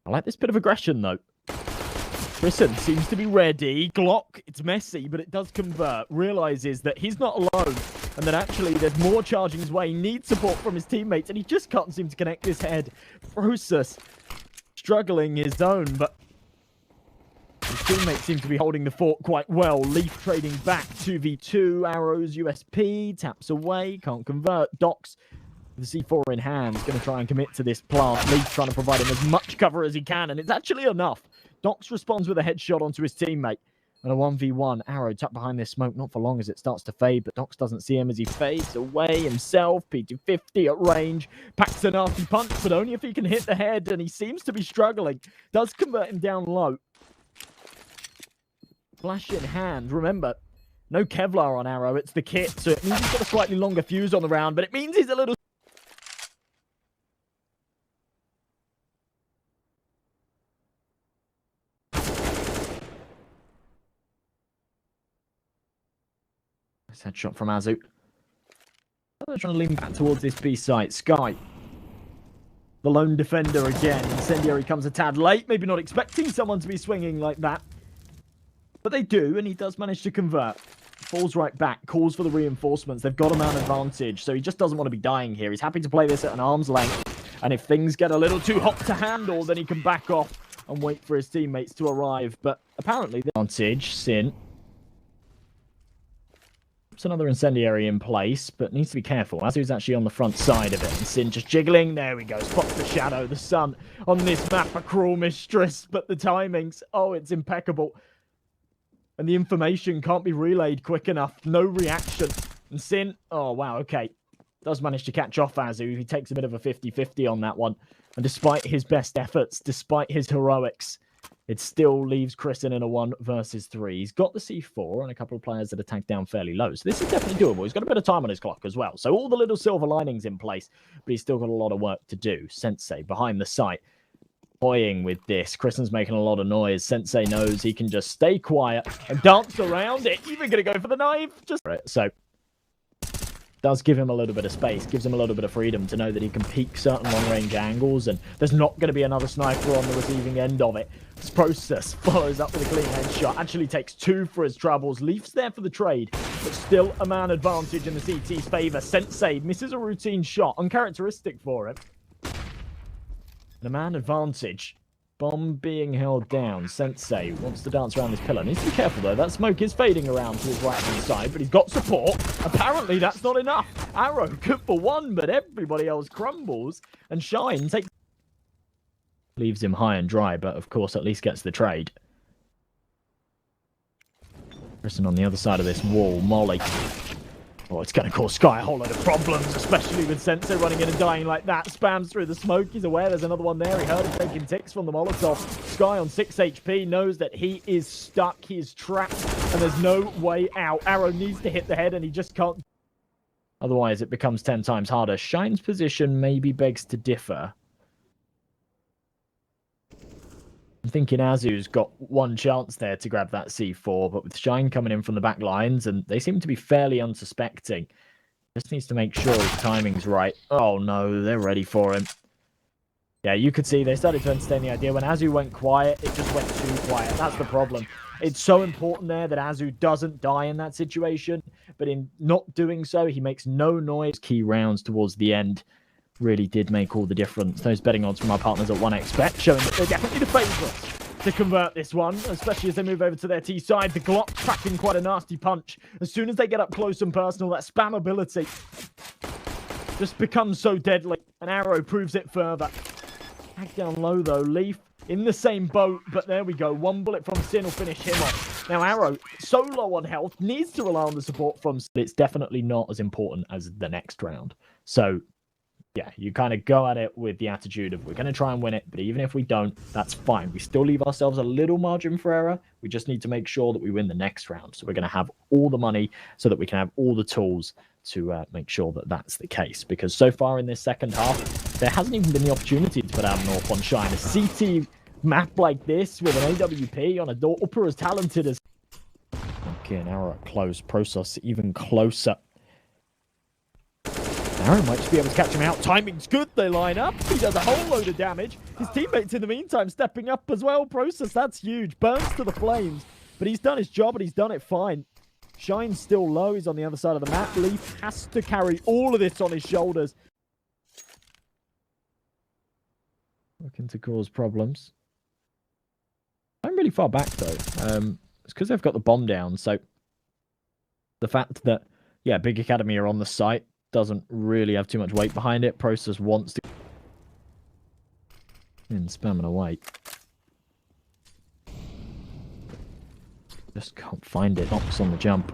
I like this bit of aggression, though. Kristen seems to be ready. Glock, it's messy, but it does convert. Realizes that he's not alone, and that actually there's more charging his way. He needs support from his teammates, and he just can't seem to connect his head. Frosus struggling his own, but his teammates seem to be holding the fort quite well. Leaf trading back 2v2. Arrows, USP, taps away, can't convert. Docs, the C4 in hand, is going to try and commit to this plant. Leaf trying to provide him as much cover as he can, and it's actually enough. Docs responds with a headshot onto his teammate. And a 1v1. Arrow tucked behind this smoke, not for long as it starts to fade, but Docs doesn't see him as he fades away himself. PT50 at range. Packs a nasty punch, but only if he can hit the head, and he seems to be struggling. Does convert him down low. Flash in hand. Remember, no Kevlar on Arrow. It's the kit, so it means he's got a slightly longer fuse on the round, but it means he's a little... Headshot from Azu. They're trying to lean back towards this B site. Sky, the lone defender again. Incendiary comes a tad late, maybe not expecting someone to be swinging like that. But they do, and he does manage to convert. Falls right back, calls for the reinforcements. They've got a man advantage, so he just doesn't want to be dying here. He's happy to play this at an arm's length. And if things get a little too hot to handle, then he can back off and wait for his teammates to arrive. But apparently the advantage, Sin. Another incendiary in place, but needs to be careful. Azu's actually on the front side of it, and Sin just jiggling. There we go. Spots the shadow, the sun on this map, a cruel mistress, but the timings, oh, it's impeccable. And the information can't be relayed quick enough. No reaction. And Sin, oh, wow, okay. Does manage to catch off Azu. He takes a bit of a 50-50 on that one. And despite his best efforts, despite his heroics, it still leaves Kristen in a 1 versus 3. He's got the C4 and a couple of players that are tanked down fairly low. So this is definitely doable. He's got a bit of time on his clock as well. So all the little silver linings in place, but he's still got a lot of work to do. Sensei behind the site, toying with this. Kristen's making a lot of noise. Sensei knows he can just stay quiet and dance around it. Even going to go for the knife. Just so does give him a little bit of space, gives him a little bit of freedom to know that he can peek certain long-range angles, and there's not going to be another sniper on the receiving end of it. This Process follows up with a clean headshot, actually takes 2 for his troubles. Leaf's there for the trade, but still a man advantage in the CT's favor. Sensei misses a routine shot, uncharacteristic for him. And a man advantage. Bomb being held down. Sensei wants to dance around this pillar. Needs to be careful, though. That smoke is fading around to his right-hand side, but he's got support. Apparently, that's not enough. Arrow good for 1, but everybody else crumbles. And Shine takes... leaves him high and dry, but of course, at least gets the trade. Kristen on the other side of this wall. Molly. Oh, it's going to cause Sky a whole lot of problems, especially with Sensei running in and dying like that. Spams through the smoke. He's aware there's another one there. He heard him taking ticks from the Molotov. Sky on 6 HP knows that he is stuck. He is trapped, and there's no way out. Arrow needs to hit the head, and he just can't. Otherwise, it becomes 10 times harder. Shine's position maybe begs to differ. I'm thinking Azu's got one chance there to grab that C4, but with Shine coming in from the back lines, and they seem to be fairly unsuspecting. Just needs to make sure his timing's right. Oh no, they're ready for him. Yeah, you could see they started to entertain the idea. When Azu went quiet, it just went too quiet. That's the problem. It's so important there that Azu doesn't die in that situation, but in not doing so, he makes no noise. Key rounds towards the end really did make all the difference. Those betting odds from our partners at 1xBet showing that they're definitely the favourites to convert this one, especially as they move over to their T side. The Glock packing quite a nasty punch. As soon as they get up close and personal, that spam ability just becomes so deadly. An Arrow proves it further. Back down low though, Leaf in the same boat, but there we go. One bullet from Sin will finish him off. Now Arrow, so low on health, needs to rely on the support from Sin. It's definitely not as important as the next round. So yeah, you kind of go at it with the attitude of we're going to try and win it, but even if we don't, that's fine. We still leave ourselves a little margin for error. We just need to make sure that we win the next round. So we're going to have all the money so that we can have all the tools to make sure that that's the case. Because so far in this second half, there hasn't even been the opportunity to put out an AWP on Shine. A CT map like this with an AWP on a AWPer as talented as... Okay, an Arrow at close. Process even closer. Arrow might just be able to catch him out. Timing's good. They line up. He does a whole load of damage. His teammates in the meantime stepping up as well. Process, that's huge. Burns to the flames. But he's done his job and he's done it fine. Shine's still low. He's on the other side of the map. Leaf has to carry all of this on his shoulders. Looking to cause problems. I'm really far back though. It's because they've got the bomb down. So the fact that, yeah, Big Academy are on the site doesn't really have too much weight behind it. Process wants to... And spamming away. Just can't find it. Knocks on the jump.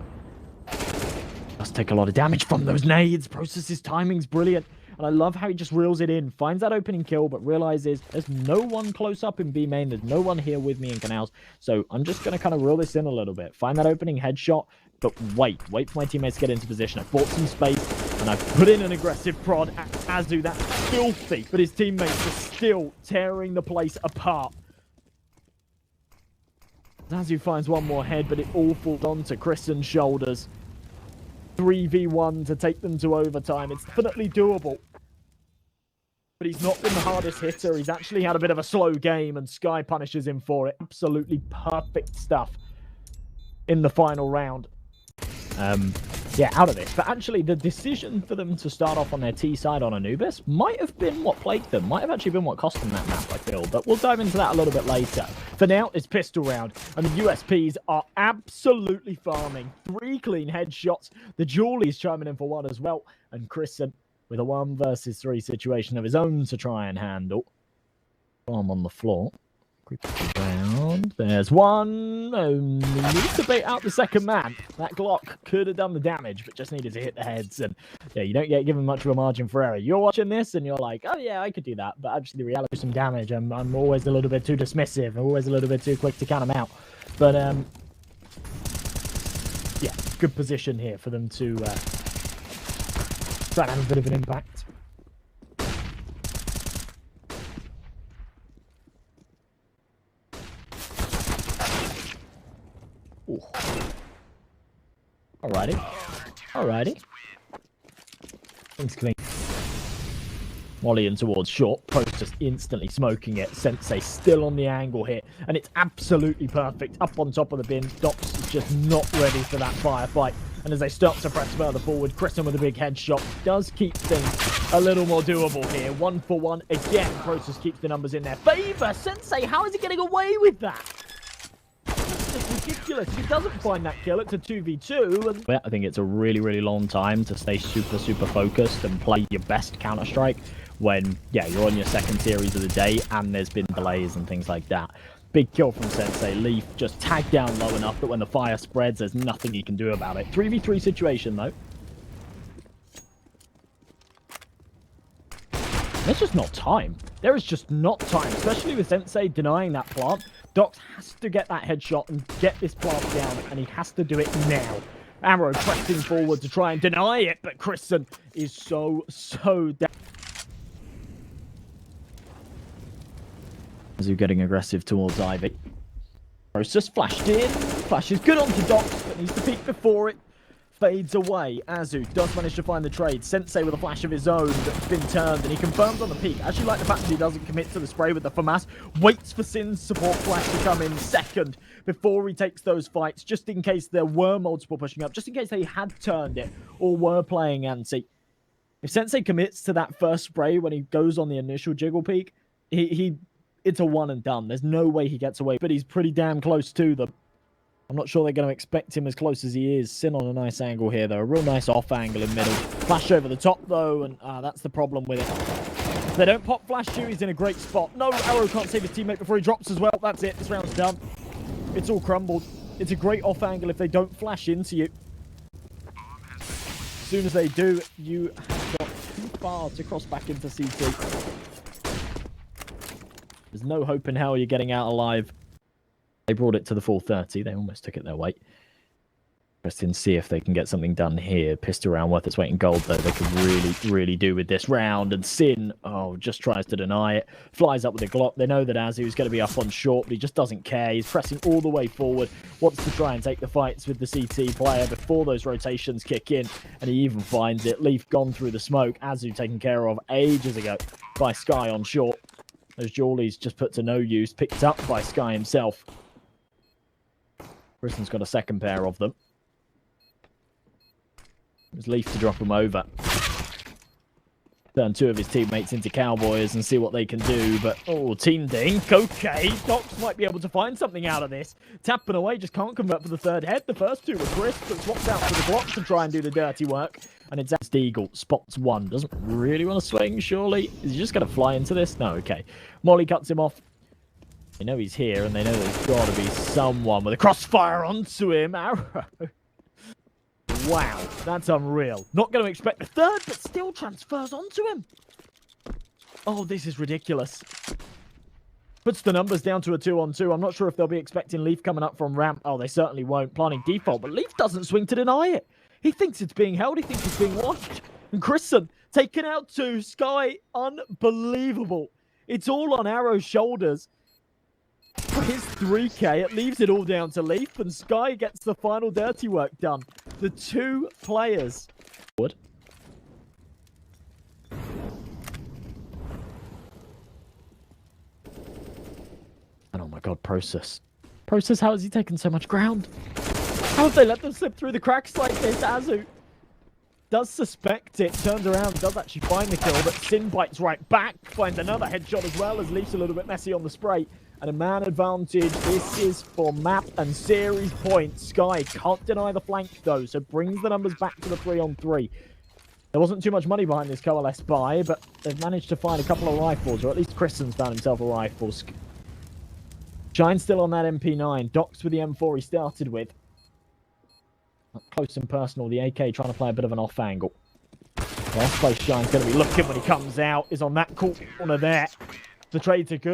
Does take a lot of damage from those nades. Process's timing's brilliant. And I love how he just reels it in. Finds that opening kill, but realizes there's no one close up in B main. There's no one here with me in canals. So I'm just going to kind of reel this in a little bit. Find that opening headshot. But wait for my teammates to get into position. I've bought some space, and I've put in an aggressive prod at Azu. That's filthy, but his teammates are still tearing the place apart. Azu finds one more head, but it all falls onto Christen's shoulders. 3v1 to take them to overtime. It's definitely doable. But he's not been the hardest hitter. He's actually had a bit of a slow game, and Sky punishes him for it. Absolutely perfect stuff in the final round. Yeah, out of this. But actually, the decision for them to start off on their T side on Anubis might have been what plagued them. Might have actually been what cost them that map, I feel. But we'll dive into that a little bit later. For now, it's pistol round. And the USPs are absolutely farming. 3 clean headshots. The Julie's chiming in for 1 as well. And Christen with a 1 versus 3 situation of his own to try and handle. Bomb on the floor. Creeping around. There's one. Only needs to bait out the second man. That Glock could have done the damage, but just needed to hit the heads. And yeah, you don't get given much of a margin for error. You're watching this and you're like, oh yeah, I could do that. But actually, the reality is some damage. I'm always a little bit too dismissive. I'm always a little bit too quick to count them out. But yeah, good position here for them to try and have a bit of an impact. Ooh. Alrighty. Things clean. Molly in towards short. Post just instantly smoking it. Sensei still on the angle here. And it's absolutely perfect. Up on top of the bin. Docs is just not ready for that firefight. And as they start to press further forward, Christen with a big headshot does keep things a little more doable here. 1 for 1. Again, Process keeps the numbers in there. Favor! Sensei, how is he getting away with that? It's ridiculous. If he doesn't find that kill, it's a 2v2. And... I think it's a really, really long time to stay super, super focused and play your best Counter-Strike when, yeah, you're on your second series of the day and there's been delays and things like that. Big kill from Sensei. Leaf just tagged down low enough that when the fire spreads, there's nothing he can do about it. 3v3 situation, though. There's just not time. There is just not time, especially with Sensei denying that plant. Docs has to get that headshot and get this plant down, and he has to do it now. Arrow pressing forward to try and deny it, but Christen is so down. Zywoo getting aggressive towards Ivy. Process flashed in. Flash is good onto Docs, but needs to peek before it fades away. Azu does manage to find the trade. Sensei with a flash of his own that's been turned, and he confirms on the peak. I actually like the fact that he doesn't commit to the spray with the FAMAS. Waits for Sin's support flash to come in second before he takes those fights, just in case there were multiple pushing up, just in case they had turned it or were playing anti. If Sensei commits to that first spray when he goes on the initial jiggle peak, it's a one and done. There's no way he gets away, but he's pretty damn close to them. I'm not sure they're going to expect him as close as he is. Sin on a nice angle here, though. A real nice off angle in middle. Flash over the top, though, and that's the problem with it. If they don't pop flash you, he's in a great spot. No, Arrow can't save his teammate before he drops as well. That's it. This round's done. It's all crumbled. It's a great off angle if they don't flash into you. As soon as they do, you have got too far to cross back into CT. There's no hope in hell you're getting out alive. They brought it to the 430. They almost took it their way. Interesting to see if they can get something done here. Pissed around worth its weight in gold, though. They could really do with this round. And Sin, just tries to deny it. Flies up with a Glock. They know that Azu's going to be up on short, but he just doesn't care. He's pressing all the way forward. Wants to try and take the fights with the CT player before those rotations kick in. And he even finds it. Leaf gone through the smoke. Azu taken care of ages ago by Sky on short. Those Jawlies just put to no use. Picked up by Sky himself. Kristen's got a second pair of them. There's Leaf to drop him over. Turn two of his teammates into Cowboys and see what they can do. But, Team Dink. Okay, Docs might be able to find something out of this. Tapping away, just can't convert for the third head. The first two were crisp, but swaps out to the Glock to try and do the dirty work. And it's Deagle. Spots one. Doesn't really want to swing, surely. Is he just going to fly into this? No, okay. Molly cuts him off. They know he's here, and they know there's got to be someone with a crossfire onto him. Arrow. Wow, that's unreal. Not going to expect the third, but still transfers onto him. Oh, this is ridiculous. Puts the numbers down to a 2-on-2. I'm not sure if they'll be expecting Leaf coming up from ramp. Oh, they certainly won't. Planning default, but Leaf doesn't swing to deny it. He thinks it's being held. He thinks it's being watched. And Kristen taken out to Sky. Unbelievable. It's all on Arrow's shoulders. For his 3K, it leaves it all down to Leaf, and Sky gets the final dirty work done. The two players. What? And oh my god, Process. Process, how has he taken so much ground? How have they let them slip through the cracks like this? Azu does suspect it, turns around, does actually find the kill, but Sin bites right back, finds another headshot as well as Leaf's a little bit messy on the spray. And a man advantage. This is for map and series points. Sky can't deny the flank though, so brings the numbers back to the 3-on-3. There wasn't too much money behind this Coalesce buy, but they've managed to find a couple of rifles, or at least Kristen's found himself a rifle. Shine's still on that MP9. Docs with the M4 he started with. Up close and personal, the AK trying to play a bit of an off angle. Last place Shine's going to be looking when he comes out is on that corner there. The trades are good.